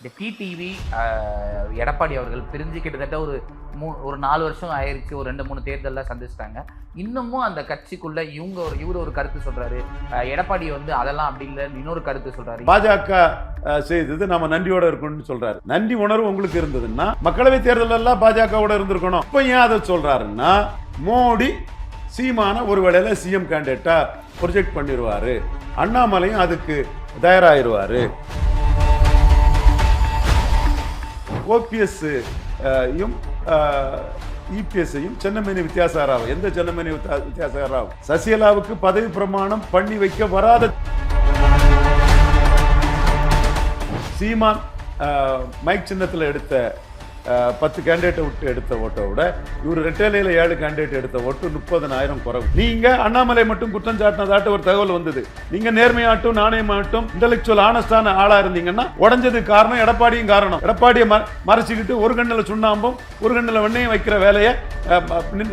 இந்த டிடிவி எடப்பாடி அவர்கள் பிரிஞ்சு கிட்டத்தட்ட ஒரு 4 வருஷம் ஆயிருச்சு. ஒரு 2, 3 தேர்தலில் சந்திச்சிட்டாங்க. இன்னமும் அந்த கட்சிக்குள்ள இவர் ஒரு கருத்து சொல்றாரு. எடப்பாடி அதெல்லாம் அப்படி இல்லைன்னு இன்னொரு கருத்து சொல்றாரு. பாஜக செய்தது நம்ம நன்றியோட இருக்கணும்னு சொல்றாரு. நன்றி உணர்வு உங்களுக்கு இருந்ததுன்னா மக்களவை தேர்தல் எல்லாம் பாஜகவோட இருந்திருக்கணும். இப்ப ஏன் அதை சொல்றாருன்னா, மோடி சீமான ஒரு வேளையில சிஎம் கேண்டிடேட்டா ப்ரொஜெக்ட் பண்ணிடுவாரு, அண்ணாமலையும் அதுக்கு தயாராகிடுவாரு. ஓபிஎஸ் இபிஎஸ்ஸையும் சென்னமேனி வித்யாசாராவ், எந்த சென்னமேனி வித்யாசாராவ் சசிகலாவுக்கு பதவி பிரமாணம் பண்ணி வைக்க வராத சீமான் மைக் சின்னத்தில் எடுத்த 10 கேண்டிடேட்டை விட்டு எடுத்த ஓட்டை விட இவர் ரெட்டேலையில் 7 கேண்டிடேட் எடுத்த ஓட்டு 30,000 குறைவு. நீங்க அண்ணாமலை மட்டும் குற்றம் சாட்டினதாட்டு ஒரு தகவல் வந்தது. நீங்க நேர்மையாட்டும் நாணயமாட்டும் இன்டெலெக்சுவல் ஆனஸ்டான ஆளா இருந்தீங்கன்னா உடஞ்சது காரணம் எடப்பாடியும் காரணம். எடப்பாடியை மறைச்சிக்கிட்டு ஒரு கண்ணில் சுண்ணாம்பும் ஒரு கண்ணில் வெண்ணையும் வைக்கிற வேலையை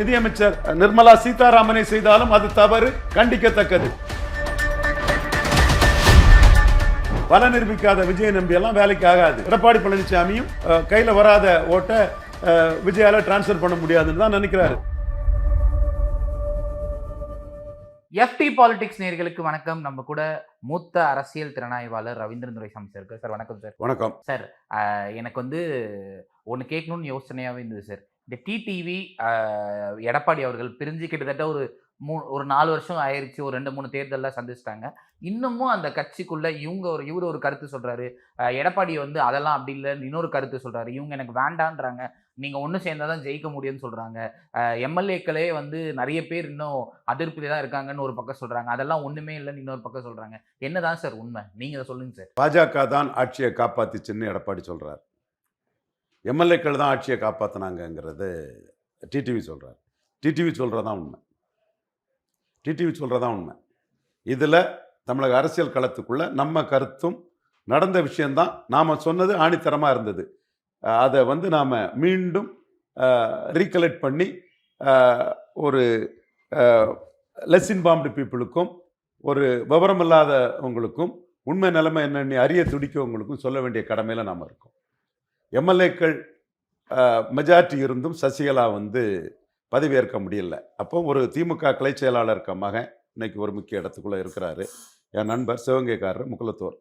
நிதியமைச்சர் நிர்மலா சீதாராமனை செய்தாலும் அது தவறு, கண்டிக்கத்தக்கது. பல நிரூபிக்காத விஜய் நம்பி எல்லாம் வேலைக்கு ஆகாது. எடப்பாடி பழனிசாமியும் கையில வராத ஓட்ட விஜயால டிரான்ஸ்பர் பண்ண முடியாதுன்னு தான் நினைக்கிறாரு. எஃப்டி பாலிடிக்ஸ் நேயர்களுக்கு வணக்கம். நம்ம கூட மூத்த அரசியல் திறனாய்வாளர் ரவீந்திரன் துரைசாமி சார் இருக்கார். சார் வணக்கம் சார். வணக்கம் சார். எனக்கு ஒன்று கேட்கணும்னு யோசனையாகவே இருந்தது சார். இந்த டிடிவி எடப்பாடி அவர்கள் பிரிஞ்சு கிட்டத்தட்ட ஒரு 4 வருஷம் ஆயிருச்சு. ஒரு 2, 3 தேர்தலில் சந்திச்சிட்டாங்க. இன்னமும் அந்த கட்சிக்குள்ள இவர் ஒரு கருத்து சொல்றாரு. எடப்பாடி அதெல்லாம் அப்படி இல்லைன்னு இன்னொரு கருத்து சொல்றாரு. இவங்க எனக்கு வேண்டான்றாங்க, நீங்க ஒன்று சேர்ந்தாதான் ஜெயிக்க முடியும்னு சொல்றாங்க. எம்எல்ஏக்களே நிறைய பேர் இன்னும் அதிருப்தியில தான் இருக்காங்கன்னு ஒரு பக்கம் சொல்றாங்க. அதெல்லாம் ஒண்ணுமே இல்லைன்னு இன்னொரு பக்கம் சொல்றாங்க. என்னதான் சார் உண்மை? நீங்க சொல்லுங்க சார். பாஜக தான் ஆட்சியை காப்பாத்திச்சுன்னு எடப்பாடி சொல்றாரு. எம்எல்ஏக்கள் தான் ஆட்சியை காப்பாத்தினாங்கிறது டிடிவி சொல்றாரு. டிடிவி சொல்றதான் உண்மை. இதுல தமிழக அரசியல் களத்துக்குள்ள நம்ம கருத்தும் நடந்த விஷயம்தான். நாம சொன்னது ஆணித்தரமா இருந்தது. அதை நாம மீண்டும் ரீகலெக்ட் பண்ணி ஒரு லெஸ் இன்ஃபார்ம்டு பீப்புளுக்கும் ஒரு விவரம் இல்லாதவங்களுக்கும் உண்மை நிலைமை என்னென்னு அறிய துடிக்கவங்களுக்கும் சொல்ல வேண்டிய கடமையில நாம இருக்கோம். எம்எல்ஏக்கள் மெஜாரிட்டி இருந்தும் சசிகலா பதவியேற்க முடியல. அப்போ ஒரு திமுக கிளை செயலாளர் இருக்க மகன் இன்னைக்கு ஒரு முக்கிய இடத்துக்குள்ள இருக்கிறாரு. என் நண்பர் சிவகங்கைக்காரர் முக்குலத்தோர்,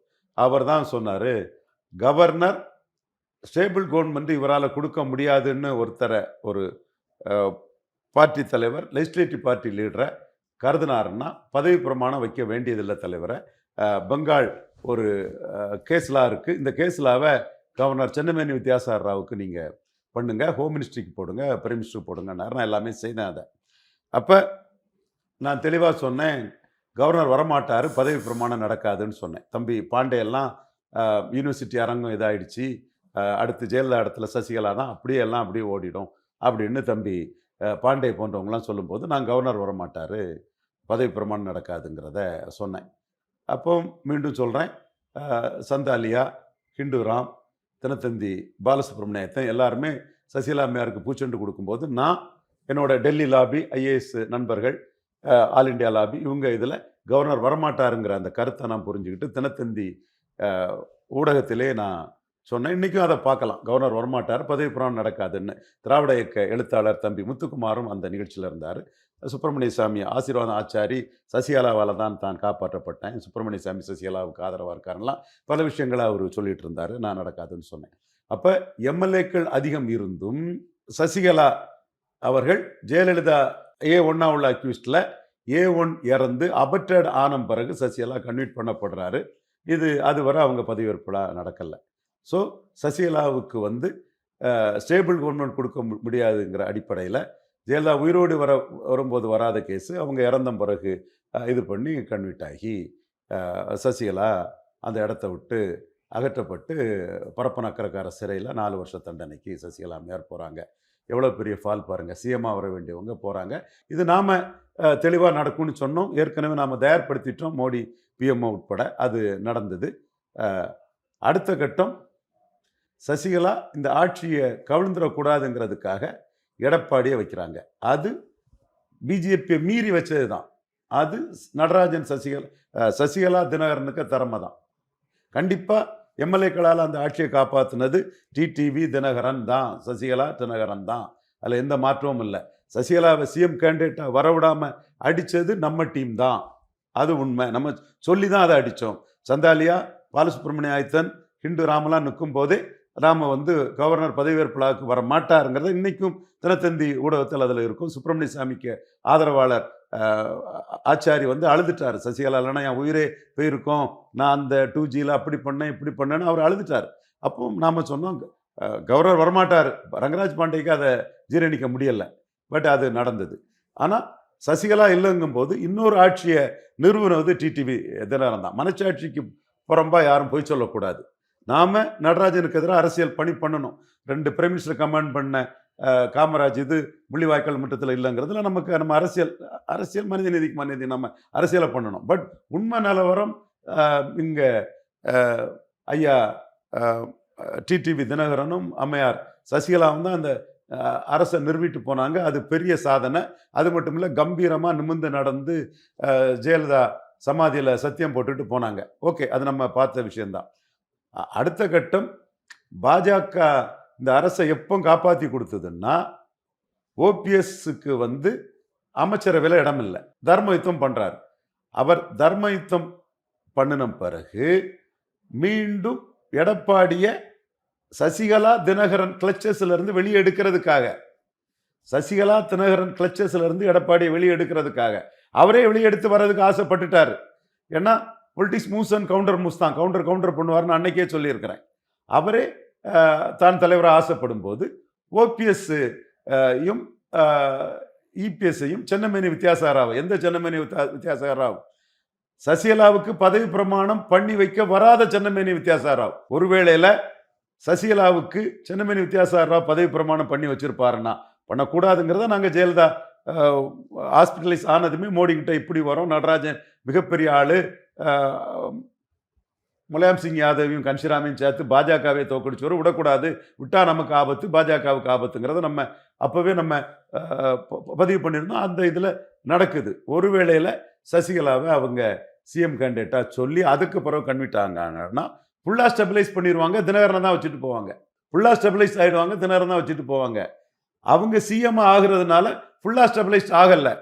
அவர் தான் சொன்னார், கவர்னர் ஸ்டேபிள் கவர்மெண்ட் இவரால் கொடுக்க முடியாதுன்னு ஒரு பார்ட்டி தலைவர் லெஜிஸ்லேட்டிவ் பார்ட்டி லீடரை கருதினாருன்னா பதவி பிரமாணம் வைக்க வேண்டியதில்லை தலைவரை. பெங்கால் ஒரு கேஸ்லா இருக்குது, இந்த கேஸ்லாவை கவர்னர் சென்னமேனி வித்யாசார ராவுக்கு நீங்கள் பண்ணுங்க, ஹோம் மினிஸ்ட்ரிக்கு போடுங்க, பிரைம் மினிஸ்டருக்கு போடுங்க. நான் எல்லாமே செய்தேன். அதை அப்போ நான் தெளிவாக சொன்னேன், கவர்னர் வரமாட்டார், பதவி பிரமாணம் நடக்காதுன்னு சொன்னேன். தம்பி பாண்டேயெல்லாம் யூனிவர்சிட்டி அரங்கம் இதாகிடுச்சு, அடுத்து ஜெயலலிதா இடத்துல சசிகலா தான், அப்படியே ஓடிடும் அப்படின்னு தம்பி பாண்டே போன்றவங்களாம் சொல்லும்போது நான் கவர்னர் வரமாட்டார், பதவி பிரமாணம் நடக்காதுங்கிறத சொன்னேன். அப்போ மீண்டும் சொல்கிறேன், சந்தாலியா, ஹிந்துராம், தினத்தந்தி பாலசுப்ரமணியத்தை எல்லாருமே சசிகலா அம்மையாருக்கு பூச்செண்டு கொடுக்கும்போது நான் என்னோட டெல்லி லாபி, ஐஏஎஸ் நண்பர்கள், ஆல் இண்டியா லாபி, இவங்க இதில் கவர்னர் வரமாட்டாருங்கிற அந்த கருத்தை நான் புரிஞ்சுக்கிட்டு தினத்தந்தி ஊடகத்திலே நான் சொன்னேன். இன்றைக்கும் அதை பார்க்கலாம், கவர்னர் வரமாட்டார், பதவி பிரமாணம் நடக்காதுன்னு. திராவிட இயக்க எழுத்தாளர் தம்பி முத்துக்குமாரும் அந்த நிகழ்ச்சியில் இருந்தார். சுப்பிரமணிய சாமி ஆசீர்வாதம் ஆச்சாரி, சசிகலாவால் தான் காப்பாற்றப்பட்டேன், சுப்பிரமணிய சாமி சசிகலாவுக்கு ஆதரவாக இருக்காருலாம் பல விஷயங்களை அவர் சொல்லிட்டு இருந்தார். நான் நடக்காதுன்னு சொன்னேன். அப்போ எம்எல்ஏக்கள் அதிகம் இருந்தும் சசிகலா அவர்கள் ஜெயலலிதா A1 உள்ள அக்யூஸ்டில் A1 இறந்து அபற்றட் ஆன பிறகு சசிகலா கன்வீட் பண்ணப்படுறாரு. அதுவரை அவங்க பதவியேற்புலாம் நடக்கலை. ஸோ சசிகலாவுக்கு ஸ்டேபிள் கவர்மெண்ட் கொடுக்க முடியாதுங்கிற அடிப்படையில் ஜெயலலிதா உயிரோடு வரும்போது வராத கேஸு, அவங்க இறந்த பிறகு இது பண்ணி கன்வீட் ஆகி சசிகலா அந்த இடத்த விட்டு அகற்றப்பட்டு பரப்பனக்கரக்கார சிறையில் 4 வருஷ தண்டனைக்கு சசிகலா அம்மையார் போகிறாங்க. எவ்வளோ பெரிய ஃபால் பாருங்கள். சிஎம்மாக வர வேண்டியவங்க போகிறாங்க. இது நாம் தெளிவாக நடக்கும்னு சொன்னோம். ஏற்கனவே நாம் தயார்படுத்திட்டோம், மோடி பிஎம்ஓ உட்பட. அது நடந்தது. அடுத்த கட்டம், சசிகலா இந்த ஆட்சியை கவிழ்ந்துடக்கூடாதுங்கிறதுக்காக எடப்பாடியை வைக்கிறாங்க. அது பிஜேபியை மீறி வச்சது தான். அது நடராஜன் சசிகலா தினகரனுக்கு திறமை தான். கண்டிப்பாக எம்எல்ஏக்களால் அந்த ஆட்சியை காப்பாற்றினது டிடிவி தினகரன் தான், சசிகலா தினகரன் தான். அதில் எந்த மாற்றமும் இல்லை. சசிகலாவை சிஎம் கேண்டிடேட்டாக வரவிடாமல் அடித்தது நம்ம டீம் தான். அது உண்மை. நம்ம சொல்லி தான் அதை அடித்தோம். சந்தாலியா, பாலசுப்ரமணிய ஆயத்தன், ஹிண்டு ராமலாம் நிற்கும் போதே நாம் வந்து கவர்னர் பதவியேற்பு விழாவுக்கு வர மாட்டாருங்கிறத இன்றைக்கும் தினத்தந்தி ஊடகத்தில் அதில் இருக்கும். சுப்பிரமணிய சாமிக்கு ஆதரவாளர் ஆச்சாரி வந்து அழுதுட்டார். சசிகலா இல்லைன்னா என் உயிரே போயிருக்கோம், நான் அந்த 2Gயில் அப்படி பண்ணேன் இப்படி பண்ணேன்னு அவர் அழுதுட்டார். அப்போ நாம் சொன்னோம் கவர்னர் வரமாட்டார். ரங்கராஜ் பாண்டேக்கு அதை ஜீரணிக்க முடியலை. பட் அது நடந்தது. ஆனால் சசிகலா இல்லைங்கும் போது இன்னொரு ஆட்சியை நிறுவனது டிடிவி தினகரன் தான். மனச்சாட்சிக்கு புறம்பா யாரும் போய் சொல்லக்கூடாது. நாம் நடராஜனுக்கு எதிராக அரசியல் பணி பண்ணணும். 2 பிரைம் மினிஸ்டர் கமாண்ட் பண்ண காமராஜ் இது முள்ளிவாய்க்கால் மட்டத்தில் இல்லைங்கிறதுல நம்ம அரசியல் மனித நீதிக்கு மனித நம்ம அரசியலை பண்ணணும். பட் உண்மை நிலவரம் இங்கே ஐயா டிடிவி தினகரனும் அம்மையார் சசிகலாவும் தான் அந்த அரசை நிறுவிட்டு போனாங்க. அது பெரிய சாதனை. அது மட்டும் இல்லை, கம்பீரமாக நிமிர்ந்து நடந்து ஜெயலலிதா சமாதியில் சத்தியம் போட்டுட்டு போனாங்க. ஓகே, அது நம்ம பார்த்த விஷயந்தான். அடுத்த கட்டம், பாஜக இந்த அரசை எப்போ காப்பாற்றி கொடுத்ததுன்னா, ஓபிஎஸ்க்கு வந்து அமைச்சரவையில் இடம் இல்லை, தர்ம யுத்தம் பண்ணுறாரு. அவர் தர்ம யுத்தம் பண்ணின பிறகு மீண்டும் எடப்பாடியை சசிகலா தினகரன் கிளச்சஸ்ல இருந்து வெளியே எடுக்கிறதுக்காக, சசிகலா தினகரன் கிளச்சஸ்ல இருந்து எடப்பாடியை வெளியே எடுக்கிறதுக்காக அவரே வெளியே எடுத்து வர்றதுக்கு ஆசைப்பட்டுட்டாரு. ஏன்னா politics moves and counter moves தான், கவுண்டர் பண்ணுவார்னு அன்னைக்கே சொல்லியிருக்கிறேன். அவரே தான் தலைவராக ஆசைப்படும் போது ஓபிஎஸ்ஸையும் இபிஎஸ்ஸையும் சென்னமேனி வித்யாசாராவ், எந்த சென்னமேனி வித்யாசாராவ், சசிகலாவுக்கு பதவி பிரமாணம் பண்ணி வைக்க வராத சென்னமேனி வித்யாசாராவ். ஒருவேளையில் சசிகலாவுக்கு சென்னமேனி வித்யாசாராவ் பதவி பிரமாணம் பண்ணி வச்சிருப்பாருன்னா, பண்ணக்கூடாதுங்கிறத நாங்கள் ஜெயலலிதா ஹாஸ்பிட்டலைஸ் ஆனதுமே மோடி கிட்ட இப்படி வரோம், நடராஜன் மிகப்பெரிய ஆளு, முலாயம் சிங் யாதவையும் கன்ஷிராமையும் சேர்த்து பாஜகவை தோக்கடிச்சு வரும், விடக்கூடாது, விட்டா நமக்கு ஆபத்து, பாஜகவுக்கு ஆபத்துங்கிறத நம்ம அப்பவே நம்ம பதிவு பண்ணியிருந்தோம். அந்த இதில் நடக்குது. ஒருவேளையில் சசிகலாவை அவங்க சிஎம் கேண்டிடேட்டாக சொல்லி அதுக்கு பிறகு கன்விட்டாங்கன்னா ஃபுல்லாக ஸ்டெபிலைஸ் பண்ணிடுவாங்க, தினகரனை தான் வச்சுட்டு போவாங்க. ஃபுல்லாக ஸ்டெபிலைஸ் ஆகிடுவாங்க, தினகரன் தான் வச்சுட்டு போவாங்க. அவங்க சிஎம் ஆகுறதுனால ஃபுல்லாக ஸ்டெபிலைஸ் ஆகலை.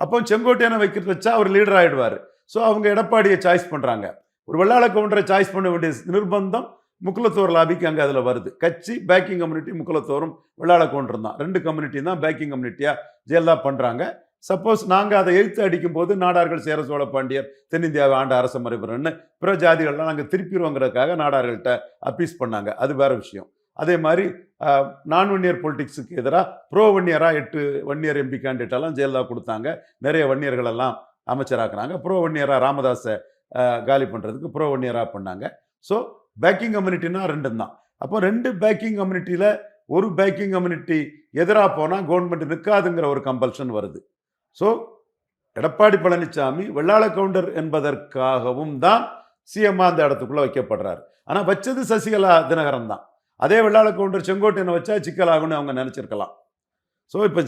அப்போ செங்கோட்டையனை வைக்கிறது வச்சா அவர் லீடர் ஆகிடுவார். ஸோ அவங்க எடப்பாடியை சாய்ஸ் பண்ணுறாங்க. ஒரு வெள்ளாள கவுண்டரை சாய்ஸ் பண்ண வேண்டிய நிர்பந்தம் முக்குலத்தோர் லாபிக்கு அங்கே அதில் வருது. கட்சி பேக்கிங் கம்யூனிட்டி முக்குலத்தோரும் வெள்ளாள கவுண்டரும் தான், 2 கம்யூனிட்டி தான் பேக்கிங் கம்யூனிட்டியாக ஜெயலலிதா பண்ணுறாங்க. சப்போஸ் நாங்கள் அதை எழுத்து அடிக்கும் போது நாடார்கள் சேர சோழ பாண்டியர் தென்னிந்தியாவை ஆண்ட அரச மரபுன்னு பிற ஜாதிகள்லாம் நாங்கள் திருப்பிடுவோங்கிறதுக்காக நாடார்கள்ட்ட அப்பீஸ் பண்ணாங்க. அது வேற விஷயம். அதே மாதிரி நான் வன்னியர் பொலிட்டிக்ஸுக்கு எதிராக ப்ரோ வன்னியராக 8 வன்னியர் எம்பி கேண்டிடேட்டெல்லாம் ஜெயலலிதா கொடுத்தாங்க. நிறைய வன்னியர்களெல்லாம் அமைச்சராக்குனாங்க. ப்ரோ வன்னியராக ராமதாஸை காலி பண்ணுறதுக்கு ப்ரோ வன்னியராக பண்ணாங்க. ஸோ பேக்கிங் கம்யூனிட்டினா 2 தான். அப்போ 2 பேக்கிங் கம்யூனிட்டியில் ஒரு பேக்கிங் கம்யூனிட்டி எதிராக போனால் கவர்மெண்ட் நிற்காதுங்கிற ஒரு கம்பல்ஷன் வருது. ஸோ எடப்பாடி பழனிசாமி வெள்ளாள கவுண்டர் என்பதற்காகவும் தான் சிஎம்மா அந்த இடத்துக்குள்ளே வைக்கப்படுறாரு. ஆனால் வச்சது சசிகலா தினகரன் தான். அதே வெள்ளாள கவுண்டர் செங்கோட்டையனை வச்சா சிக்கலாகுன்னு அவங்க நினச்சிருக்கலாம். ஸோ இப்போ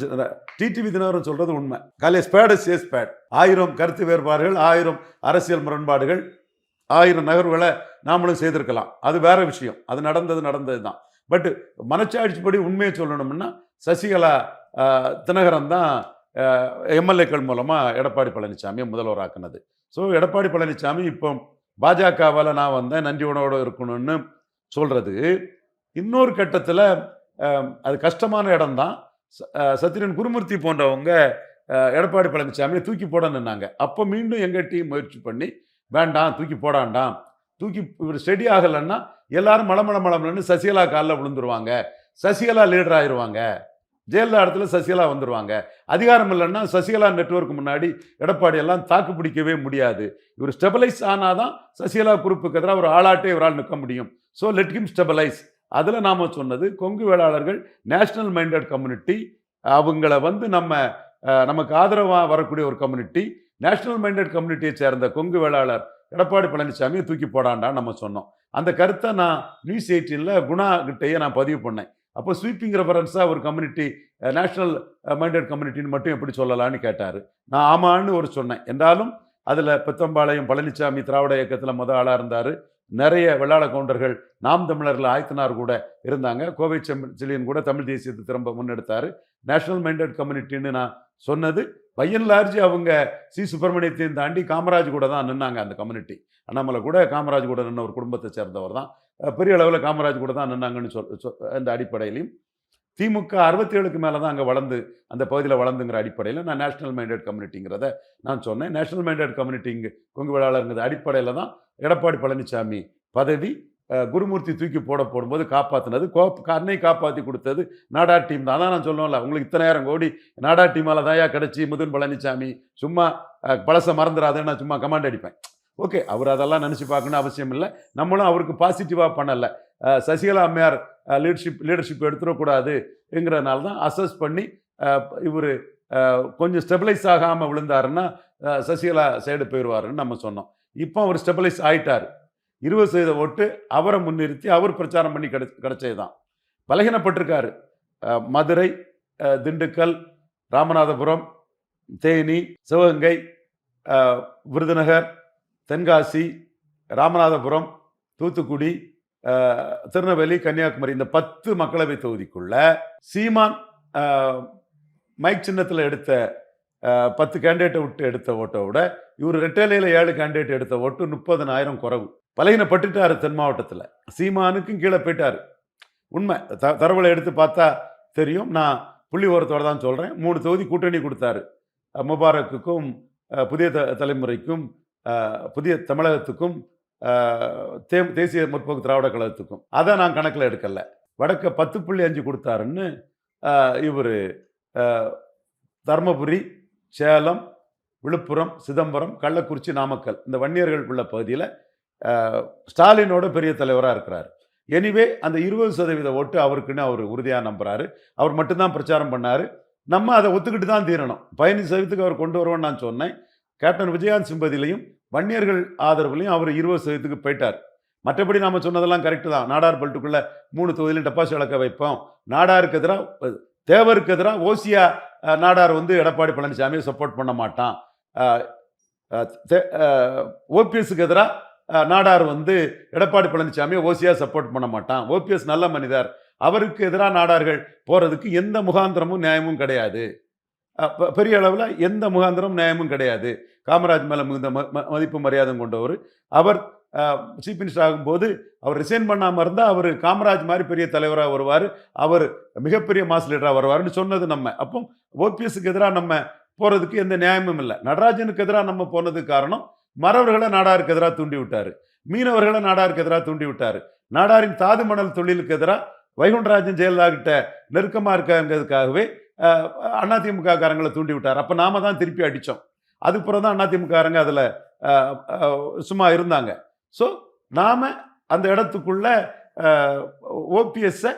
டிடிவி தினகரன் சொல்கிறது உண்மை. காலே ஸ்பேட் இஸ் ஏ ஸ்பேட். 1000 கருத்து வேறுபாடுகள், 1000 அரசியல் முரண்பாடுகள், 1000 நகர்வுகளை நாமளும் செய்திருக்கலாம். அது வேற விஷயம். அது நடந்தது தான். பட் மனச்சாட்சிப்படி உண்மையை சொல்லணும்னா சசிகலா தினகரன் தான் எம்எல்ஏக்கள் மூலமாக எடப்பாடி பழனிசாமியை முதல்வராக்குனது. ஸோ எடப்பாடி பழனிசாமி இப்போ பாஜகவால் நான் வந்தேன், நன்றி உணவோடு இருக்கணும்னு சொல்கிறது இன்னொரு கட்டத்தில் அது கஷ்டமான இடம்தான். சத்திரன் குருமூர்த்தி போன்றவங்க எடப்பாடி பழனிசாமியை தூக்கி போட நின்னாங்க. அப்போ மீண்டும் எங்கள் டீம் முயற்சி பண்ணி வேண்டாம், தூக்கி போடாண்டாம், தூக்கி இவர் ஸ்டெடி ஆகலைன்னா எல்லாரும் மளமளன்னு சசிகலா காலில் விழுந்துருவாங்க, சசிகலா லீடர் ஆயிடுவாங்க, ஜெயலலிதா இடத்துல சசிகலா வந்துடுவாங்க, அதிகாரம் இல்லைன்னா சசிகலா நெட்வொர்க் முன்னாடி எடப்பாடி எல்லாம் தாக்கு பிடிக்கவே முடியாது, இவர் ஸ்டெபிலைஸ் ஆனாதான் சசிகலா குரூப்புக்கு எதிராக ஒரு ஆளாட்டே இவரால் நிற்க முடியும். So let him stabilise. அதில் நாம் சொன்னது கொங்கு வேளாளர்கள் நேஷனல் மைண்டட் கம்யூனிட்டி, அவங்கள வந்து நமக்கு ஆதரவாக வரக்கூடிய ஒரு கம்யூனிட்டி, நேஷனல் மைண்டட் கம்யூனிட்டியை சேர்ந்த கொங்கு வேளாளர் எடப்பாடி பழனிசாமியை தூக்கி போடாண்டான்னு நம்ம சொன்னோம். அந்த கருத்தை நான் நியூஸ் 18 குணா கிட்டையே நான் பதிவு பண்ணேன். அப்போ ஸ்வீப்பிங் ரெஃபரன்ஸாக ஒரு கம்யூனிட்டி நேஷனல் மைண்டட் கம்யூனிட்டின்னு மட்டும் எப்படி சொல்லலான்னு கேட்டார். நான் ஆமான்னு சொன்னேன். என்றாலும் அதில் பெத்தம்பாளையம் பழனிசாமி திராவிட இயக்கத்தில் ஆளாக இருந்தார், நிறைய வெள்ளாள கவுண்டர்கள் நாம் தமிழரில் ஆயத்தனார் கூட இருந்தாங்க. கோவை செழியன் கூட தமிழ் தேசியத்தை திரும்ப முன்னெடுத்தார். நேஷனல் மைண்டட் கம்யூனிட்டின்னு நான் சொன்னது பை அண்ட் லார்ஜ் அவங்க சி சுப்பிரமணியத்தையும் தாண்டி காமராஜ் கூட தான் நின்னாங்க. அந்த கம்யூனிட்டி அண்ணாமலை கூட காமராஜ் கூட நின்ன ஒரு குடும்பத்தை சேர்ந்தவர் தான். பெரிய அளவில் காமராஜ் கூட தான் நின்னாங்கன்னு அந்த அடிப்படையிலையும் திமுக 67க்கு மேலே தான் அங்கே வளர்ந்து அந்த பகுதியில் வளர்ந்துங்கிற அடிப்படையில் நான் நேஷனல் மைண்டட் கம்யூனிட்டிங்கிறத நான் சொன்னேன். நேஷனல் மைண்டட் கம்யூனிட்டி இங்கே கொங்கு வேளாளருங்கிற அடிப்படையில் தான் எடப்பாடி பழனிசாமி பதவி குருமூர்த்தி தூக்கி போடும்போது காப்பாற்றினது அன்னை காப்பாற்றி கொடுத்தது நாடார் டீம் தான். அதான் நான் சொல்லுவேன்ல, உங்களுக்கு இத்தனை ஆயிரம் கோடி நாடார் டீமால் தாயா கிடச்சி முதன் பழனிசாமி சும்மா பழசை மறந்துடாதுன்னு நான் சும்மா கமாண்ட் அடிப்பேன். ஓகே, அவர் அதெல்லாம் நினச்சி பார்க்கணும் அவசியம் இல்லை. நம்மளும் அவருக்கு பாசிட்டிவாக பண்ணலை. சசிகலா அம்மையார் லீடர்ஷிப் எடுத்துடக்கூடாதுங்கிறதுனால தான் அசஸ் பண்ணி இவர் கொஞ்சம் ஸ்டெபிளைஸ் ஆகாமல் விழுந்தாருன்னா சசிகலா சைடு போயிடுவாருன்னு நம்ம சொன்னோம். இப்போ அவர் ஸ்டெபிளைஸ் ஆகிட்டார். 20% ஓட்டு அவரை முன்னிறுத்தி அவர் பிரச்சாரம் பண்ணி கிடைச்சது தான். பலகீனப்பட்டிருக்காரு. மதுரை, திண்டுக்கல், ராமநாதபுரம், தேனி, சிவகங்கை, விருதுநகர், தென்காசி, ராமநாதபுரம், தூத்துக்குடி, திருநெல்வேலி, கன்னியாகுமரி இந்த 10 மக்களவை தொகுதிக்குள்ள சீமான் மைக் சின்னத்தில் எடுத்த 10 கேண்டிடேட்டை விட்டு எடுத்த ஓட்டை விட இவர் ரெட்டேலையில் 7 கேண்டிடேட் எடுத்த ஓட்டு 30,000 குறைவு. பலகீனப்பட்டுட்டாரு தென் மாவட்டத்தில். சீமானுக்கும் கீழே போயிட்டாரு. உண்மை தரவுகளை எடுத்து பார்த்தா தெரியும். நான் புள்ளி ஓரத்தோடு தான் சொல்கிறேன். 3 தொகுதி கூட்டணி கொடுத்தாரு. முபாரக்குக்கும், புதிய தலைமுறைக்கும், புதிய தமிழகத்துக்கும், தேசிய முற்போக்கு திராவிட கழகத்துக்கும். அதை நான் கணக்கில் எடுக்கலை. வடக்க 10.5 கொடுத்தாருன்னு இவர் தர்மபுரி, சேலம், விழுப்புரம், சிதம்பரம், கள்ளக்குறிச்சி, நாமக்கல் இந்த வன்னியர்கள் உள்ள பகுதியில் ஸ்டாலினோட பெரிய தலைவராக இருக்கிறார். எனிவே அந்த 20% ஓட்டு அவருக்குன்னு அவர் உறுதியாக நம்புகிறாரு. அவர் மட்டும்தான் பிரச்சாரம் பண்ணார். நம்ம அதை ஒத்துக்கிட்டு தான் தீரணும். 15% அவர் கொண்டு வருவோன்னு நான் சொன்னேன். கேப்டன் விஜயகாந்த் சிம்பதியிலையும் வன்னியர்கள் ஆதரவுலையும் அவர் 20% போயிட்டார். மற்றபடி நாம் சொன்னதெல்லாம் கரெக்டு தான். நாடார் பெல்ட்டுக்குள்ளே 3 தொகுதியிலும் டெபாசிட் இழக்க வைப்போம். நாடாருக்கு எதிராக, தேவருக்கு எதிராக ஓசியா நாடார் எடப்பாடி பழனிசாமியை சப்போர்ட் பண்ண மாட்டான். ஓபிஎஸ்க்கு எதிராக நாடார் எடப்பாடி பழனிசாமியை ஓசியா சப்போர்ட் பண்ண மாட்டான். ஓபிஎஸ் நல்ல மனிதர், அவருக்கு எதிராக நாடார்கள் போகிறதுக்கு எந்த முகாந்திரமும் நியாயமும் கிடையாது. பெரிய அளவில் எந்த முகாந்திரம் நியாயமும் கிடையாது. காமராஜ் மேலே மிகுந்த மதிப்பு மரியாதை கொண்டவர். அவர் சீஃப் மினிஸ்டர் ஆகும்போது அவர் ரிசைன் பண்ணாமல் இருந்தால் அவர் காமராஜ் மாதிரி பெரிய தலைவராக வருவார், அவர் மிகப்பெரிய மாஸ் லீடராக வருவார்னு சொன்னது நம்ம. அப்போ ஓபிஎஸ்க்கு எதிராக நம்ம போகிறதுக்கு எந்த நியாயமும் இல்லை. நடராஜனுக்கு எதிராக நம்ம போனதுக்கு காரணம் மறவர்களை நாடாருக்கு எதிராக தூண்டி விட்டார், மீனவர்களை நாடாருக்கு எதிராக தூண்டி விட்டார், நாடாரின் தாது மணல் தொழிலுக்கு எதிராக வைகுண்டராஜன் ஜெயலலிதா கிட்ட நெருக்கமாக இருக்காங்கிறதுக்காகவே அதிமுக காரங்களை தூண்டி விட்டார். அப்போ நாம தான் திருப்பி அடித்தோம். அதுக்கப்புறம் தான் அதிமுக காரங்க அதில் சும்மா இருந்தாங்க. ஸோ நாம் அந்த இடத்துக்குள்ள ஓபிஎஸ்ஸை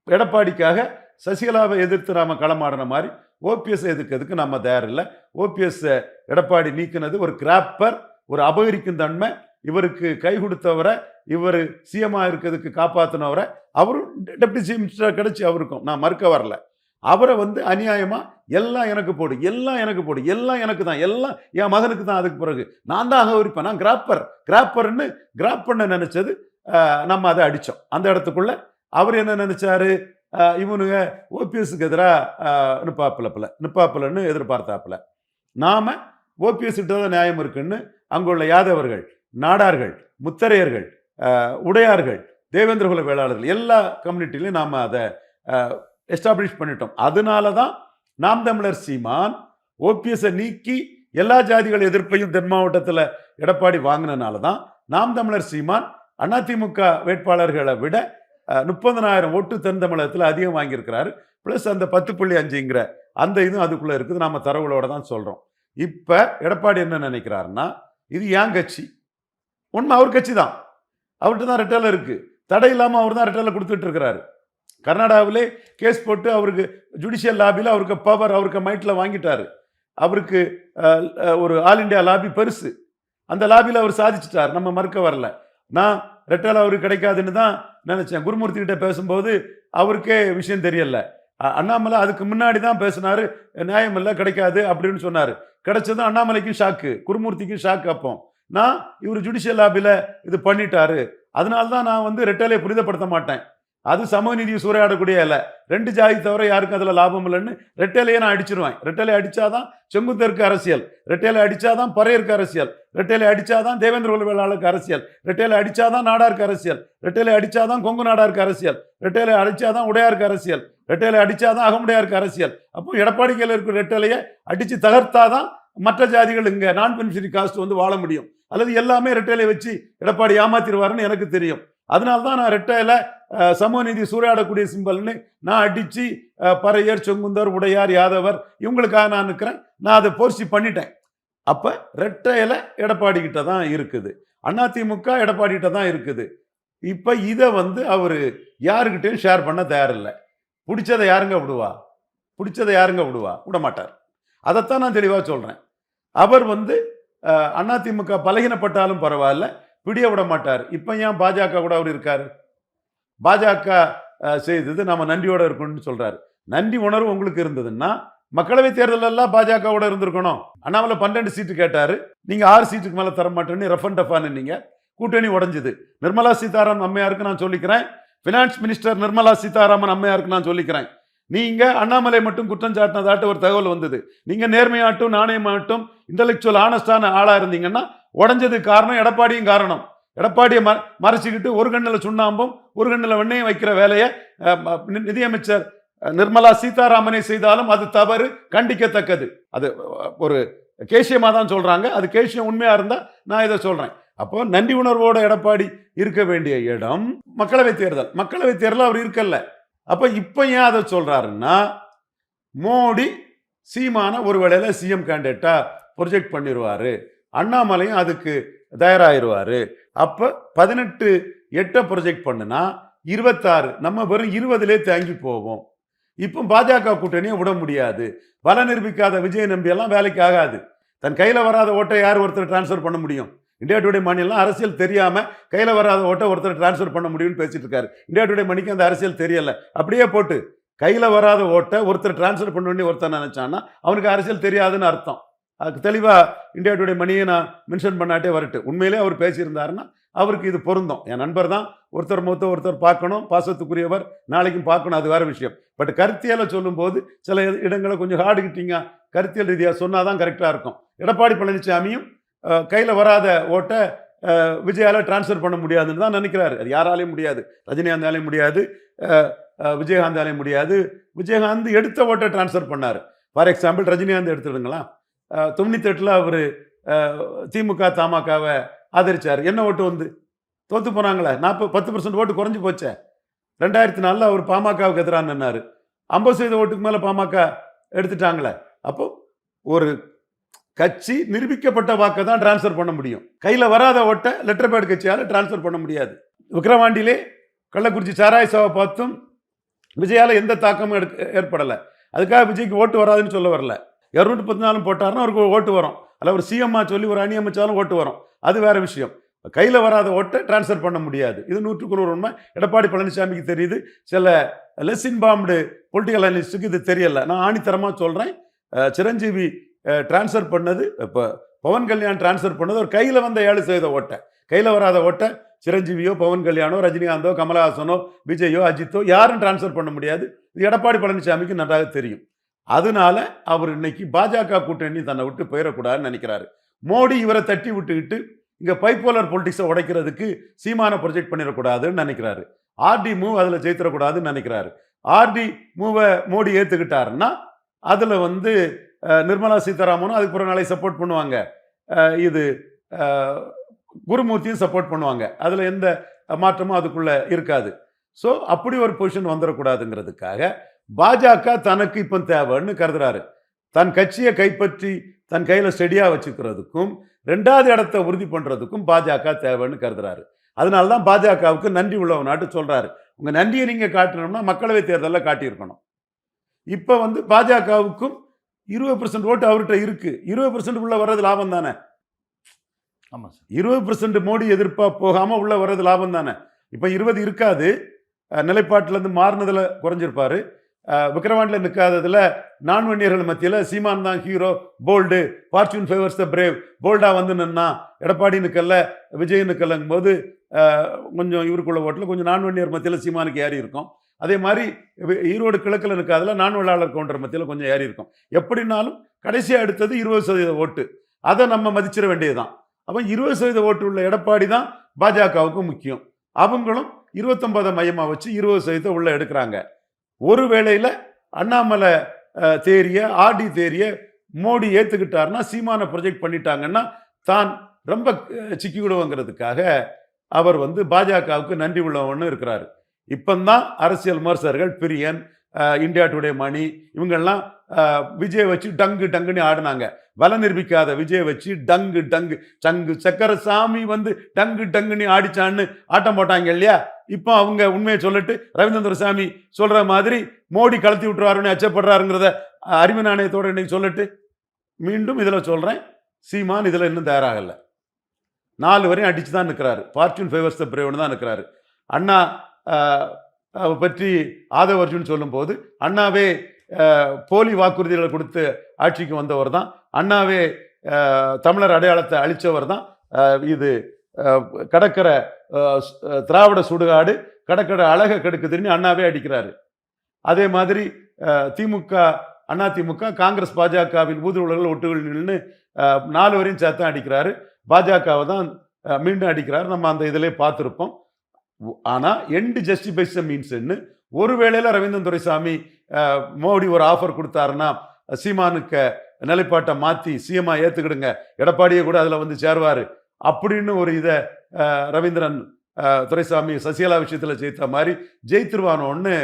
எடப்பாடிக்காக சசிகலாவை எதிர்த்து நாம் களமாடின மாதிரி ஓபிஎஸ் எதிர்க்கிறதுக்கு நம்ம தயாரில்லை. ஓபிஎஸ் எடப்பாடி நீக்கினது ஒரு கிராப்பர், ஒரு அபகரிக்கும் தன்மை. இவருக்கு கை கொடுத்தவரை, இவர் சிஎம்மாக இருக்கிறதுக்கு காப்பாற்றினவரை, அவரும் டெப்டி சீஃப் மினிஸ்டராக கிடைச்சி அவருக்கும் நான் மறுக்க வரல. அவரை அநியாயமாக எல்லாம் எனக்கு போடு, எல்லாம் எனக்கு போடு, எல்லாம் எனக்கு தான், எல்லாம் என் மகனுக்கு தான், அதுக்கு பிறகு நான் தான் அகவரிப்பேன், நான் கிராப்பர்னு கிராப் பண்ண நினச்சது. நம்ம அதை அடித்தோம். அந்த இடத்துக்குள்ள அவர் என்ன நினச்சாரு, இவனுங்க ஓபிஎஸ்க்கு எதிராக நிப்பாப்பிலன்னு எதிர்பார்த்தாப்புல. நாம் ஓபிஎஸ் கிட்ட நியாயம் இருக்குன்னு அங்குள்ள யாதவர்கள், நாடார்கள், முத்தரையர்கள், உடையார்கள், தேவேந்திரகுல வேளாளர்கள் எல்லா கம்யூனிட்டிலையும் நாம் அதை எஸ்டாப்ளிஷ் பண்ணிட்டோம். அதனால தான் நாம் தமிழர் சீமான் ஓபிஎஸ்ஸை நீக்கி எல்லா ஜாதிகள் எதிர்ப்பையும் தென் மாவட்டத்தில் எடப்பாடி வாங்கினால தான் நாம் தமிழர் சீமான் அதிமுக வேட்பாளர்களை விட 30,000 ஓட்டு தென் தமிழகத்தில் அதிகம் வாங்கியிருக்கிறாரு. ப்ளஸ் அந்த 10.5ங்கிற அந்த இதுவும் அதுக்குள்ளே இருக்குது. நாம் தரவுகளோட தான் சொல்கிறோம். இப்போ எடப்பாடி என்ன நினைக்கிறாருன்னா, இது ஏன் கட்சி, உண்மை அவர் கட்சி தான், அவர்கிட்ட தான் ரெட்டலை இருக்குது, தடை இல்லாமல் அவர் தான் ரெட்டலை கொடுத்துட்டு இருக்கிறாரு. கர்நாடகாவிலே கேஸ் போட்டு அவருக்கு ஜுடிஷியல் லாபியில் அவருக்கு பவர், அவருக்கு மைட்டில் வாங்கிட்டார். அவருக்கு ஒரு ஆல் இண்டியா லாபி பெருசு. அந்த லாபியில் அவர் சாதிச்சிட்டார், நம்ம மறுக்க வரல. நான் ரெட்டலை அவருக்கு கிடைக்காதுன்னு தான் நினச்சேன். குருமூர்த்தி கிட்ட பேசும்போது அவருக்கே விஷயம் தெரியல. அண்ணாமலை அதுக்கு முன்னாடி தான் பேசினார், நியாயம் இல்லை கிடைக்காது அப்படின்னு சொன்னார். கிடைச்சதும் அண்ணாமலைக்கும் ஷாக்கு, குருமூர்த்திக்கும் ஷாக்கு. அப்போ நான் இவர் ஜுடிஷியல் லாபில இது பண்ணிட்டாரு, அதனால தான் நான் வந்து ரெட்டலையை புரிதப்படுத்த மாட்டேன். அது சமூக நீதியை சூறையாடக்கூடிய இல்லை. 2 ஜாதி தவிர யாருக்கும் அதுல லாபம் இல்லைன்னு ரெட்டலையே நான் அடிச்சிருவேன். ரெட்டலை அடிச்சாதான் செங்குந்தருக்கு அரசியல், ரெட்டலை அடிச்சாதான் பறையருக்கு அரசியல், ரெட்டலை அடிச்சாதான் தேவேந்திர குல வேளாளருக்கு அரசியல், ரெட்டலை அடிச்சாதான் நாடாருக்கு அரசியல், ரெட்டலை அடிச்சாதான் கொங்கு நாடாருக்கு அரசியல், ரெட்டலை அடிச்சாதான் உடையாருக்கு அரசியல், ரெட்டலை அடிச்சாதான் அகமுடையாருக்கு அரசியல். அப்போ எடப்பாடி கையில் இருக்கிற ரெட்டலையை அடிச்சு தகர்த்தாதான் மற்ற ஜாதிகள் இங்க நான் பெனிஃபிஷரி காஸ்ட் வந்து வாழ முடியும். அல்லது எல்லாமே ரெட்டையில வச்சு எடப்பாடி ஏமாத்திடுவாருன்னு எனக்கு தெரியும். அதனால தான் நான் ரெட்டையில சமூக நீதி சூறையாடக்கூடிய சிம்பல்னு நான் அடிச்சு பறையர், செங்குந்தர், உடையார், யாதவர் இவங்களுக்காக நான் இருக்கிறேன். நான் அதை போர்ச்சி பண்ணிட்டேன். அப்ப ரெட்டையில எடப்பாடி கிட்ட தான் இருக்குது, அதிமுக எடப்பாடி கிட்ட தான் இருக்குது. இப்ப இதை வந்து அவரு யாருக்கிட்டையும் ஷேர் பண்ண தயாரில்லை. பிடிச்சதை யாருங்க விடுவா? பிடிச்சதை யாருங்க விடுவா? விட மாட்டார். அதைத்தான் நான் தெளிவாக சொல்றேன். அவர் வந்து அதிமுக பலகீனப்பட்டாலும் பரவாயில்ல, பிடிய விட மாட்டார். இப்ப ஏன் பாஜக கூட அவர் இருக்காரு? பாஜக செய்தது நாம நன்றியோட இருக்கணும்னு சொல்றாரு. நன்றி உணர்வு உங்களுக்கு இருந்ததுன்னா மக்களவை தேர்தல் எல்லாம் பாஜகவோட இருந்திருக்கணும். அண்ணாமலை 12 சீட்டு கேட்டாரு, நீங்க 6 சீட்டுக்கு மேல தர மாட்டேன்னு ரஃப் அண்ட் டஃபான்னு நீங்க கூட்டணி உடைஞ்சது. நிர்மலா சீதாராமன் அம்மையாருக்கு நான் சொல்லிக்கிறேன், பினான்ஸ் மினிஸ்டர் நிர்மலா சீதாராமன் அம்மையாருக்கு நான் சொல்லிக்கிறேன், நீங்க அண்ணாமலை மட்டும் குற்றம் சாட்டினதாட்டு ஒரு தகவல் வந்தது. நீங்க நேர்மையாட்டும் நாணயமாட்டும் இன்டலெக்சுவல் ஆனஸ்டான ஆளா இருந்தீங்கன்னா உடஞ்சதுக்கு காரணம் எடப்பாடியும் காரணம். எடப்பாடியை மறைச்சிக்கிட்டு ஒரு கண்ணில் சுண்ணாம்பும் ஒரு கண்ணில் வெண்ணையும் வைக்கிற வேலையை நிதியமைச்சர் நிர்மலா சீதாராமனை செய்தாலும் அது தவறு, கண்டிக்கத்தக்கது. அது ஒரு கேசியமா தான் சொல்றாங்க. அது கேசியம் உண்மையா இருந்தா நான் இதை சொல்றேன். அப்போ நன்றி உணர்வோட எடப்பாடி இருக்க வேண்டிய இடம் மக்களவை தேர்தல். மக்களவை தேர்தல் அவர் இருக்கல. அப்ப இப்ப ஏன் அதை சொல்றாருன்னா, மோடி சீமான ஒரு வேளையில சிஎம் கேண்டிடேட்டா ப்ரொஜெக்ட் பண்ணிடுவாரு, அண்ணாமலையும் அதுக்கு தயாராகிடுவாரு. அப்ப 18 ப்ரொஜெக்ட் பண்ணுனா 26 நம்ம வெறும் 20 தேங்கி போவோம். இப்போ பாஜக கூட்டணியை விட முடியாது. பல நிரூபிக்காத விஜய் நம்பி எல்லாம் வேலைக்கு ஆகாது. தன் கையில வராத ஓட்டை யார் ஒருத்தர் டிரான்ஸ்ஃபர் பண்ண முடியும்? இந்தியா டுடே மணியெல்லாம் அரசியல் தெரியாம கையில வராத ஓட்டை ஒருத்தர் டிரான்ஸ்ஃபர் பண்ண முடியும்னு பேசிட்டு இருக்காரு. இந்தியா டுடே மணிக்கு அந்த அரசியல் தெரியல. அப்படியே போட்டு கையில வராத ஓட்டை ஒருத்தர் டிரான்ஸ்ஃபர் பண்ணி ஒருத்தர் நினைச்சான்னா அவனுக்கு அரசியல் தெரியாதுன்னு அர்த்தம். அதுக்கு தெளிவா இந்தியா டுடே மணியை நான் மென்ஷன் பண்ணாட்டே வரட்டு. உண்மையிலே அவர் பேசியிருந்தாருன்னா அவருக்கு இது பொருந்தும். என் நண்பர் தான், ஒருத்தர் மூத்த ஒருத்தர் பார்க்கணும், பாசத்துக்குரியவர், நாளைக்கும் பார்க்கணும், அது வேற விஷயம். பட் கருத்தியலை சொல்லும் போது சில இடங்களை கொஞ்சம் ஹார்டு கிட்டிங்க கருத்தியல் ரீதியாக சொன்னாதான் கரெக்டா இருக்கும். எடப்பாடி பழனிசாமியும் கையில் வராத ஓட்டை விஜயால டிரான்ஸ்ஃபர் பண்ண முடியாதுன்னு தான் நினைக்கிறாரு. அது யாராலையும் முடியாது. ரஜினிகாந்தாலையும் முடியாது, விஜயகாந்தாலையும் முடியாது. விஜயகாந்த் எடுத்த ஓட்டை டிரான்ஸ்ஃபர் பண்ணார். ஃபார் எக்ஸாம்பிள் ரஜினிகாந்த் எடுத்துடுங்களா, 98 அவர் திமுக தமாகவை ஆதரிச்சார். என்ன ஓட்டு வந்து தோத்து போனாங்களே, 10% ஓட்டு குறைஞ்சு போச்சே. 2004 அவர் பாமகவுக்கு எதிராக நின்னாரு. 50% ஓட்டுக்கு மேல பாமக எடுத்துட்டாங்களே. அப்போ ஒரு கட்சி நிரூபிக்கப்பட்ட வாக்கை தான் டிரான்ஸ்ஃபர் பண்ண முடியும். கையில வராத ஓட்டை லெட்டர் பேட் கட்சியால டிரான்ஸ்ஃபர் பண்ண முடியாது. விக்கிரவாண்டியிலே கள்ளக்குறிச்சி சாராய சாவை பார்த்தும் விஜயால எந்த தாக்கமும் ஏற்படலை. அதுக்காக விஜய்க்கு ஓட்டு வராதுன்னு சொல்ல வரல. 214 போட்டாருன்னா அவருக்கு ஓட்டு வரும். அல்ல ஒரு சிஎம்மா சொல்லி ஒரு அணி அமைச்சாலும் ஓட்டு வரும், அது வேற விஷயம். கையில் வராத ஓட்டை டிரான்ஸ்ஃபர் பண்ண முடியாது. இது 100% உண்மை. எடப்பாடி பழனிசாமிக்கு தெரியுது, சில லெஸ் இன்பார்ம்டு பொலிட்டிக்கல் அனலிஸ்டுக்கு இது தெரியல. நான் ஆணித்தரமாக சொல்கிறேன், சிரஞ்சீவி டிரான்ஸ்ஃபர் பண்ணது, இப்போ பவன் கல்யாண் டிரான்ஸ்ஃபர் பண்ணது ஒரு கையில் வந்த 7% ஓட்டை. கையில் வராத ஓட்டை சிரஞ்சீவியோ பவன் கல்யாணோ ரஜினிகாந்தோ கமலஹாசனோ விஜயோ அஜித்தோ யாரும் டிரான்ஸ்ஃபர் பண்ண முடியாது. இது எடப்பாடி பழனிசாமிக்கு நன்றாக தெரியும். அதனால அவர் இன்னைக்கு பாஜக கூட்டணி தன்னை விட்டு போயிடக்கூடாதுன்னு நினைக்கிறாரு. மோடி இவரை தட்டி விட்டுக்கிட்டு இங்க பைப்போலர் பொலிட்டிக்ஸை உடைக்கிறதுக்கு சீமான ப்ரொஜெக்ட் பண்ணிடக்கூடாதுன்னு நினைக்கிறாரு. ஆர்டி மூவ் அதில் ஜெயித்திடக்கூடாதுன்னு நினைக்கிறாரு. ஆர்டி மூவை மோடி ஏற்றுக்கிட்டாருன்னா அதில் வந்து நிர்மலா சீதாராமனும் அதுக்கு பிறகு நாளை சப்போர்ட் பண்ணுவாங்க, இது குருமூர்த்தியும் சப்போர்ட் பண்ணுவாங்க. அதில் எந்த மாற்றமும் அதுக்குள்ள இருக்காது. ஸோ அப்படி ஒரு பொசிஷன் வந்துடக்கூடாதுங்கிறதுக்காக பாஜக தனக்கு இப்போ தேவைன்னு கருதுறாரு. தன் கட்சியை கைப்பற்றி தன் கையில் ஸ்டெடியா வச்சுக்கிறதுக்கும் 2வது இடத்தை உறுதி பண்றதுக்கும் பாஜக தேவைன்னு கருதுறாரு. அதனால தான் பாஜகவுக்கு நன்றி உள்ளவ நாட்டு சொல்றாரு. உங்க நன்றியை நீங்க காட்டணும்னா மக்களவை தேர்தலில் காட்டியிருக்கணும். இப்போ வந்து பாஜகவுக்கும் 20% ஓட்டு அவர்கிட்ட இருக்கு. 20% உள்ள வர்றது லாபம் தானே. 20% மோடி எதிர்ப்பா போகாம உள்ள வர்றது லாபம் தானே. இப்போ 20 இருக்காது, நிலைப்பாட்டிலேருந்து மாறினதுல குறைஞ்சிருப்பாரு. விக்கிரவாண்டில் நிற்காததுல நான் வன்னியர்கள் மத்தியில் சீமான் தான் hero, bold, fortune favours the brave, போல்டா வந்து நின்னா, எடப்பாடி நிற்கல, விஜய் நிற்கலங்கும் போது கொஞ்சம் இவருக்குள்ள ஓட்டில் கொஞ்சம் நான் வன்னியர் மத்தியில் சீமானுக்கு ஏறி இருக்கும். அதே மாதிரி ஈரோடு கிழக்கில் நிற்காதுல நான் வெள்ளாளர் கவுண்டர் மத்தியில் கொஞ்சம் ஏறி இருக்கும். எப்படினாலும் கடைசியாக எடுத்தது 20% ஓட்டு. அதை நம்ம மதிச்சிட வேண்டியதுதான். அப்போ 20% ஓட்டு உள்ள எடப்பாடி தான் பாஜகவுக்கு முக்கியம். அவங்களும் 29 மையமாக வச்சு 20% உள்ள எடுக்கிறாங்க. ஒரு வேளையில அண்ணாமலை தேரிய, ஆர்டி தேரிய மோடி ஏத்துக்கிட்டாருன்னா, சீமான ப்ரொஜெக்ட் பண்ணிட்டாங்கன்னா தான் ரொம்ப சிக்கிவிடுவோங்கிறதுக்காக அவர் வந்து பாஜகவுக்கு நன்றி உள்ளவன்னு இருக்கிறாரு. இப்பந்தான் அரசியல் விமர்சகர்கள் பிரியன், இந்தியா டுடே மணி இவங்கெல்லாம் விஜய் வச்சு டங்கு டங்குன்னு ஆடினாங்க. வல நிரூபிக்காத விஜய் வச்சு டங்கு டங்கு சங்கு சக்கர சாமி வந்து டங்கு டங்குன்னு ஆடிச்சான்னு ஆட்டம் போட்டாங்க இல்லையா? இப்போ அவங்க உண்மையை சொல்லிட்டு ரவீந்திர சாமி சொல்ற மாதிரி மோடி கலத்தி விட்டுருவாருன்னு அச்சப்படுறாருங்கிறத அறிவு நாணயத்தோடு இன்னைக்கு சொல்லிட்டு மீண்டும் இதில் சொல்றேன், சீமான் இதில் இன்னும் தயாராகலை. 4 வரையும் அடிச்சு தான் நிற்கிறாரு. ஃபார்ச்சூன் ஃபேவர்ஸ் த பிரேவ்னு தான் நிற்கிறாரு. அண்ணா பற்றி ஆதவ அர்ஜுன் சொல்லும் போது அண்ணாவே போலி வாக்குறுதிகளை கொடுத்து ஆட்சிக்கு வந்தவர் தான், அண்ணாவே தமிழர் அடையாளத்தை அழித்தவர் தான். இது கடற்கரை திராவிட சுடுகாடு, கடற்கரை அழகை கெடுக்குதுன்னு அண்ணாவே அடிக்கிறாரு. அதே மாதிரி திமுக, அதிமுக, காங்கிரஸ், பாஜகவின் ஊதுவலர்கள் ஒட்டுகள்னு 4 வரையும் சேர்த்து அடிக்கிறாரு. பாஜகவை தான் மீண்டும் அடிக்கிறாரு. நம்ம அந்த இதிலே பார்த்துருப்போம். ஆனா எண்ட் ஜஸ்டிஃபைஸ் த மீன்ஸ்ன்னு ஒருவேளையில ரவீந்திரன் துரைசாமி மோடி ஒரு ஆஃபர் கொடுத்தாருன்னா சீமானுக்கு நிலைப்பாட்டை மாற்றி சிஎம்ஆ ஏற்றுக்கிடுங்க, எடப்பாடியை கூட அதில் வந்து சேருவார் அப்படின்னு ஒரு இதை ரவீந்திரன் துரைசாமி சசிகலா விஷயத்தில் ஜெயித்த மாதிரி ஜெயித்துருவானோன்னு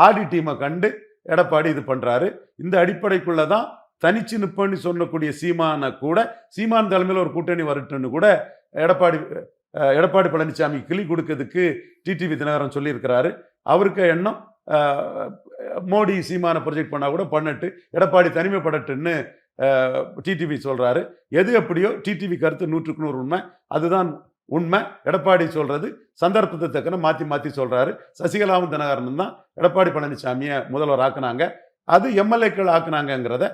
ஆடி டீமை கண்டு எடப்பாடி இது பண்ணுறாரு. இந்த அடிப்படைக்குள்ளே தான் தனிச்சு நிற்பன்னு சொல்லக்கூடிய சீமானை கூட, சீமான் தலைமையில் ஒரு கூட்டணி வரட்டுன்னு கூட எடப்பாடி பழனிசாமி கிளி கொடுக்கிறதுக்கு டிடிவி தினகரன் சொல்லியிருக்கிறாரு. அவருக்கு எண்ணம் மோடி சீமான ப்ரொஜெக்ட் பண்ணால் கூட பண்ணட்டு, எடப்பாடி தனிமைப்படட்டுன்னு டிடிவி சொல்கிறாரு. எது எப்படியோ டிடிவி கருத்து 100க்கு 100 உண்மை. அதுதான் உண்மை. எடப்பாடி சொல்கிறது சந்தர்ப்பத்தை தக்கன மாற்றி மாற்றி சொல்கிறாரு. சசிகலாவும் தினகரனும் தான் எடப்பாடி பழனிசாமியை முதல்வர் ஆக்குனாங்க. அது எம்எல்ஏக்கள் ஆக்குனாங்கிறத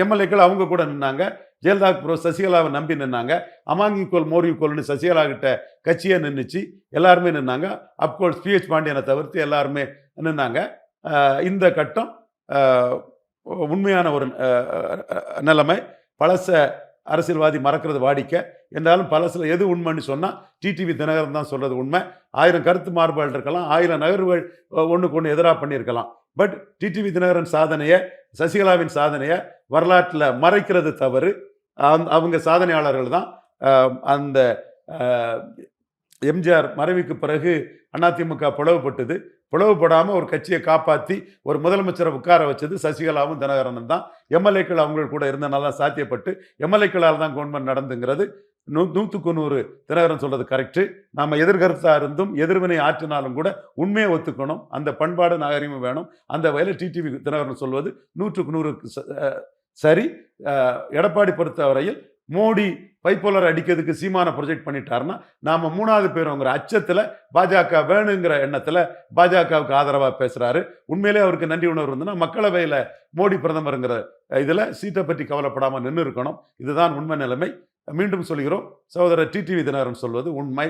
எம்எல்ஏக்கள் அவங்க கூட நின்னாங்க. ஜெயலலிதா ப்ரோ சசிகலாவை நம்பி நின்னாங்க. அமாங் ஈக்குவல் மோர் ஈக்குவல்னு சசிகலா கிட்ட கட்சியை நின்றுச்சு. எல்லாருமே நின்னாங்க. அப்கோர்ஸ் பிஹெச் பாண்டியனை தவிர்த்து எல்லாருமே நின்னாங்க. இந்த கட்டம் உண்மையான ஒரு நிலைமை. பழச அரசியல்வாதி மறக்கிறது வாடிக்கை என்றாலும் பழசில் எது உண்மைன்னு சொன்னால் டிடிவி தினகரன் தான் சொல்கிறது உண்மை. 1000 கருத்து மாறுபாடு இருக்கலாம், 1000 நகர்வுகள் ஒன்றுக்கு ஒன்று எதிராக பண்ணியிருக்கலாம். பட் டிடிவி தினகரன் சாதனையை, சசிகலாவின் சாதனையை வரலாற்றில் மறைக்கிறது தவறு. அவங்க சாதனையாளர்கள் தான். அந்த எம்ஜிஆர் மறைவுக்கு பிறகு அதிமுக பிளவுபட்டது. பிளவுபடாமல் ஒரு கட்சியை காப்பாற்றி ஒரு முதலமைச்சரை உட்கார வச்சது சசிகலாவும் தினகரனும் தான். எம்எல்ஏக்கள் அவங்க கூட இருந்தனால தான் சாத்தியப்பட்டு எம்எல்ஏக்களால் தான் கவர்மெண்ட் நடந்துங்கிறது 100க்கு 100 தினகரன் சொல்றது கரெக்டு. நாம் எதிர்கருத்தாக இருந்தும் எதிர்வினை ஆற்றினாலும் கூட உண்மையை ஒத்துக்கணும். அந்த பண்பாடு நாகரிகம் வேணும். அந்த வகையில் டிடிவி தினகரன் சொல்வது 100க்கு 100 சரி. எடப்பாடி பொறுத்தவரையில் மோடி பைப்போலர் அடிக்கிறதுக்கு சீமான ப்ரொஜெக்ட் பண்ணிட்டாருன்னா நாம 3வது பேருங்கிற அச்சத்தில் பாஜக வேணுங்கிற எண்ணத்தில் பாஜகவுக்கு ஆதரவாக பேசுறாரு. உண்மையிலே அவருக்கு நன்றி உணர்வு இருந்ததுன்னா மக்களவையில் மோடி பிரதமருங்கிற இதில் சீட்டை பற்றி கவலைப்படாமல் நின்று இருக்கணும். இதுதான் உண்மை நிலைமை. மீண்டும் சொல்கிறோம், சகோதரர் டிடிவி தினகரன் சொல்வது உண்மை.